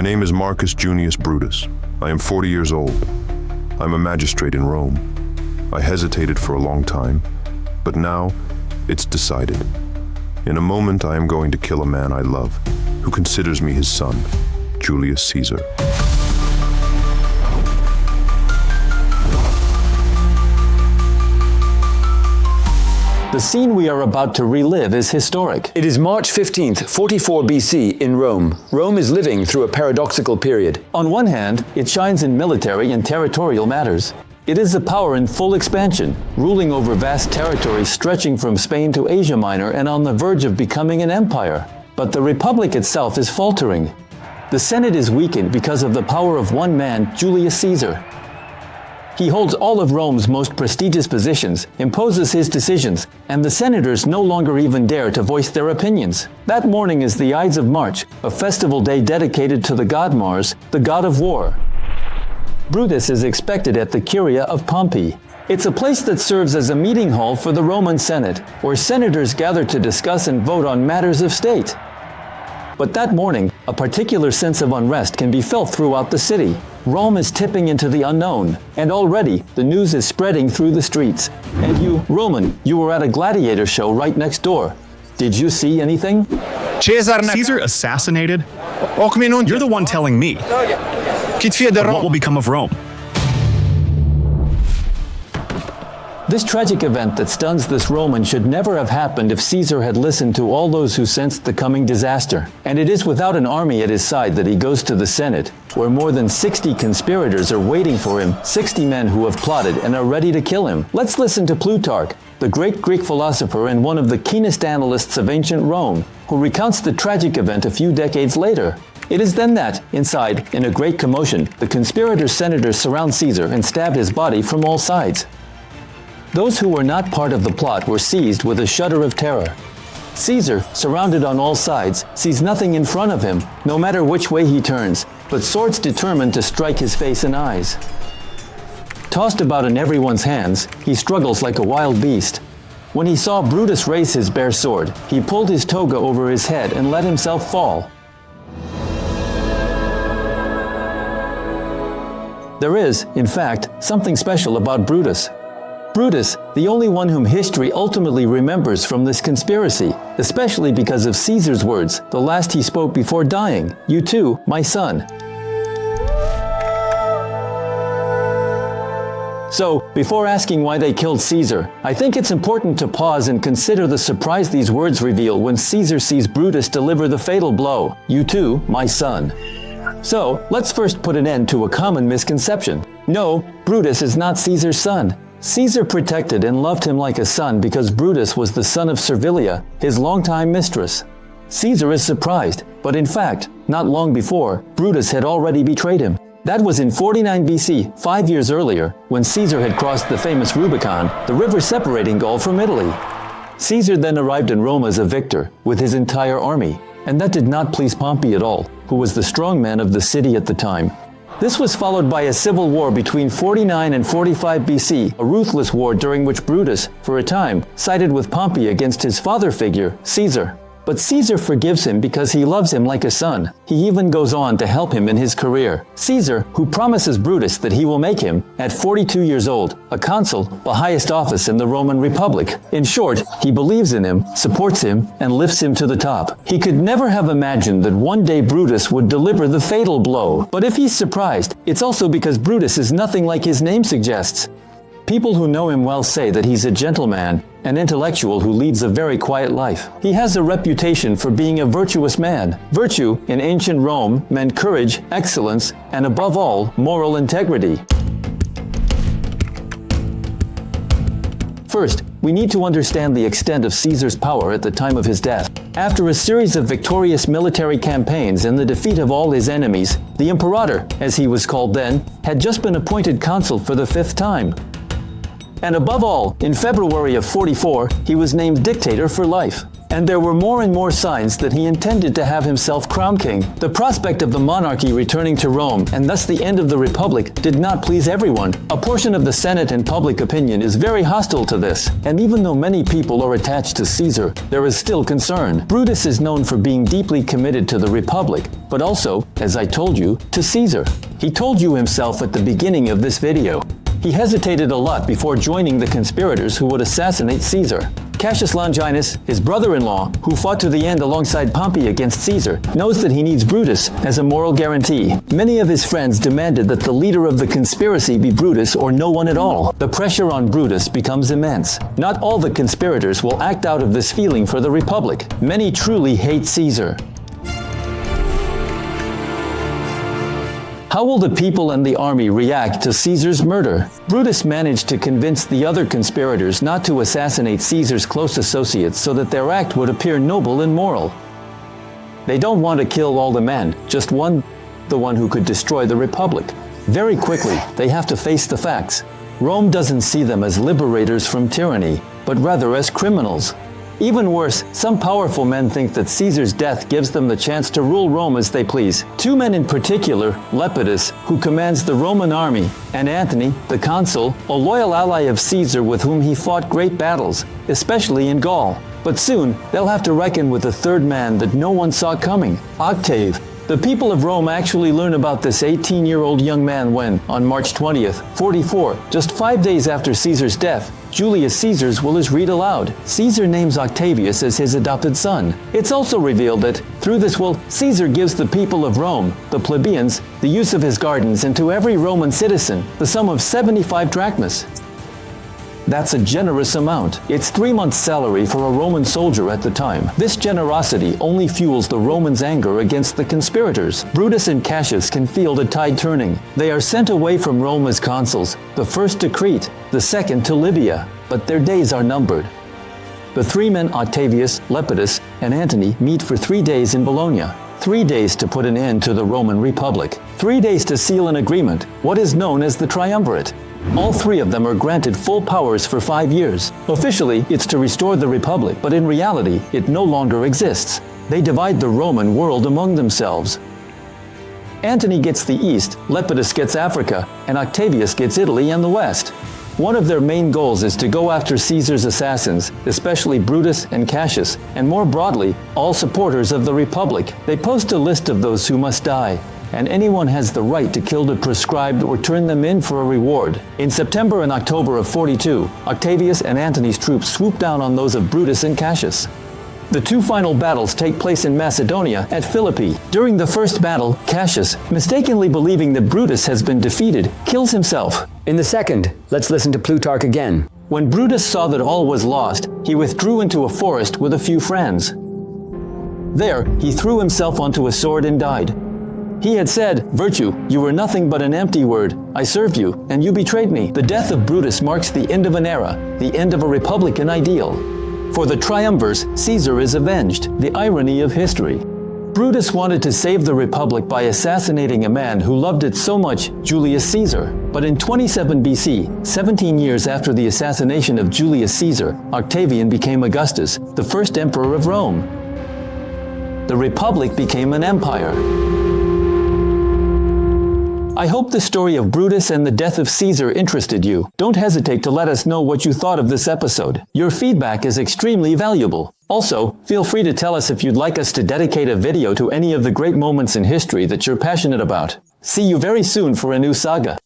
My name is Marcus Junius Brutus. I am 40 years old. I'm a magistrate in Rome. I hesitated for a long time, but now it's decided. In a moment, I am going to kill a man I love, who considers me his son, Julius Caesar. The scene we are about to relive is historic. It is March 15th, 44 BC in Rome. Rome is living through a paradoxical period. On one hand, it shines in military and territorial matters. It is a power in full expansion, ruling over vast territories stretching from Spain to Asia Minor and on the verge of becoming an empire. But the Republic itself is faltering. The Senate is weakened because of the power of one man, Julius Caesar. He holds all of Rome's most prestigious positions, imposes his decisions, and the senators no longer even dare to voice their opinions. That morning is the Ides of March, a festival day dedicated to the god Mars, the god of war. Brutus is expected at the Curia of Pompey. It's a place that serves as a meeting hall for the Roman Senate, where senators gather to discuss and vote on matters of state. But that morning, a particular sense of unrest can be felt throughout the city. Rome is tipping into the unknown, and already the news is spreading through the streets. And you, Roman, you were at a gladiator show right next door. Did you see anything? Caesar assassinated? You're the one telling me. But what will become of Rome? This tragic event that stuns this Roman should never have happened if Caesar had listened to all those who sensed the coming disaster. And it is without an army at his side that he goes to the Senate, where more than 60 conspirators are waiting for him, 60 men who have plotted and are ready to kill him. Let's listen to Plutarch, the great Greek philosopher and one of the keenest analysts of ancient Rome, who recounts the tragic event a few decades later. It is then that, inside, in a great commotion, the conspirator senators surround Caesar and stab his body from all sides. Those who were not part of the plot were seized with a shudder of terror. Caesar, surrounded on all sides, sees nothing in front of him, no matter which way he turns, but swords determined to strike his face and eyes. Tossed about in everyone's hands, he struggles like a wild beast. When he saw Brutus raise his bare sword, he pulled his toga over his head and let himself fall. There is, in fact, something special about Brutus. Brutus, the only one whom history ultimately remembers from this conspiracy, especially because of Caesar's words, the last he spoke before dying, "You too, my son." So, before asking why they killed Caesar, I think it's important to pause and consider the surprise these words reveal when Caesar sees Brutus deliver the fatal blow, "You too, my son." So, let's first put an end to a common misconception. No, Brutus is not Caesar's son. Caesar protected and loved him like a son because Brutus was the son of Servilia, his longtime mistress. Caesar is surprised, but in fact, not long before, Brutus had already betrayed him. That was in 49 BC, 5 years earlier, when Caesar had crossed the famous Rubicon, the river separating Gaul from Italy. Caesar then arrived in Rome as a victor, with his entire army, and that did not please Pompey at all, who was the strongman of the city at the time. This was followed by a civil war between 49 and 45 BC, a ruthless war during which Brutus, for a time, sided with Pompey against his father figure, Caesar. But Caesar forgives him because he loves him like a son. He even goes on to help him in his career. Caesar, who promises Brutus that he will make him, at 42 years old, a consul, the highest office in the Roman Republic. In short, he believes in him, supports him, and lifts him to the top. He could never have imagined that one day Brutus would deliver the fatal blow. But if he's surprised, it's also because Brutus is nothing like his name suggests. People who know him well say that he's a gentleman, an intellectual who leads a very quiet life. He has a reputation for being a virtuous man. Virtue, in ancient Rome, meant courage, excellence, and above all, moral integrity. First, we need to understand the extent of Caesar's power at the time of his death. After a series of victorious military campaigns and the defeat of all his enemies, the imperator, as he was called then, had just been appointed consul for the 5th time. And above all, in February of 44, he was named dictator for life. and there were more and more signs that he intended to have himself crowned king. The prospect of the monarchy returning to Rome, and thus the end of the Republic, did not please everyone. A portion of the Senate and public opinion is very hostile to this, and even though many people are attached to Caesar, there is still concern. Brutus is known for being deeply committed to the Republic, but also, as I told you, to Caesar. He told you himself at the beginning of this video. He hesitated a lot before joining the conspirators who would assassinate Caesar. Cassius Longinus, his brother-in-law, who fought to the end alongside Pompey against Caesar, knows that he needs Brutus as a moral guarantee. Many of his friends demanded that the leader of the conspiracy be Brutus or no one at all. The pressure on Brutus becomes immense. Not all the conspirators will act out of this feeling for the Republic. Many truly hate Caesar. How will the people and the army react to Caesar's murder? Brutus managed to convince the other conspirators not to assassinate Caesar's close associates so that their act would appear noble and moral. They don't want to kill all the men, just one, the one who could destroy the Republic. Very quickly, they have to face the facts. Rome doesn't see them as liberators from tyranny, but rather as criminals. Even worse, some powerful men think that Caesar's death gives them the chance to rule Rome as they please. Two men in particular, Lepidus, who commands the Roman army, and Antony, the consul, a loyal ally of Caesar with whom he fought great battles, especially in Gaul. But soon, they'll have to reckon with a third man that no one saw coming, Octave. The people of Rome actually learn about this 18-year-old young man when, on March 20th, 44, just 5 days after Caesar's death, Julius Caesar's will is read aloud. Caesar names Octavius as his adopted son. It's also revealed that, through this will, Caesar gives the people of Rome, the plebeians, the use of his gardens, and to every Roman citizen, the sum of 75 drachmas. That's a generous amount. It's 3 months' salary for a Roman soldier at the time. This generosity only fuels the Romans' anger against the conspirators. Brutus and Cassius can feel the tide turning. They are sent away from Rome as consuls, the first to Crete, the second to Libya, but their days are numbered. The three men Octavius, Lepidus, and Antony meet for 3 days in Bologna. 3 days to put an end to the Roman Republic. 3 days to seal an agreement, what is known as the Triumvirate. All three of them are granted full powers for 5 years. Officially, it's to restore the Republic, but in reality, it no longer exists. They divide the Roman world among themselves. Antony gets the East, Lepidus gets Africa, and Octavius gets Italy and the West. One of their main goals is to go after Caesar's assassins, especially Brutus and Cassius, and more broadly, all supporters of the Republic. They post a list of those who must die, and anyone has the right to kill the proscribed or turn them in for a reward. In September and October of 42, Octavius and Antony's troops swoop down on those of Brutus and Cassius. The two final battles take place in Macedonia at Philippi. During the first battle, Cassius, mistakenly believing that Brutus has been defeated, kills himself. In the second, let's listen to Plutarch again. When Brutus saw that all was lost, he withdrew into a forest with a few friends. There, he threw himself onto a sword and died. He had said, "Virtue, you were nothing but an empty word. I served you, and you betrayed me." The death of Brutus marks the end of an era, the end of a republican ideal. For the triumvirs, Caesar is avenged, the irony of history. Brutus wanted to save the Republic by assassinating a man who loved it so much, Julius Caesar. But in 27 BC, 17 years after the assassination of Julius Caesar, Octavian became Augustus, the first emperor of Rome. The Republic became an empire. I hope the story of Brutus and the death of Caesar interested you. Don't hesitate to let us know what you thought of this episode. Your feedback is extremely valuable. Also, feel free to tell us if you'd like us to dedicate a video to any of the great moments in history that you're passionate about. See you very soon for a new saga.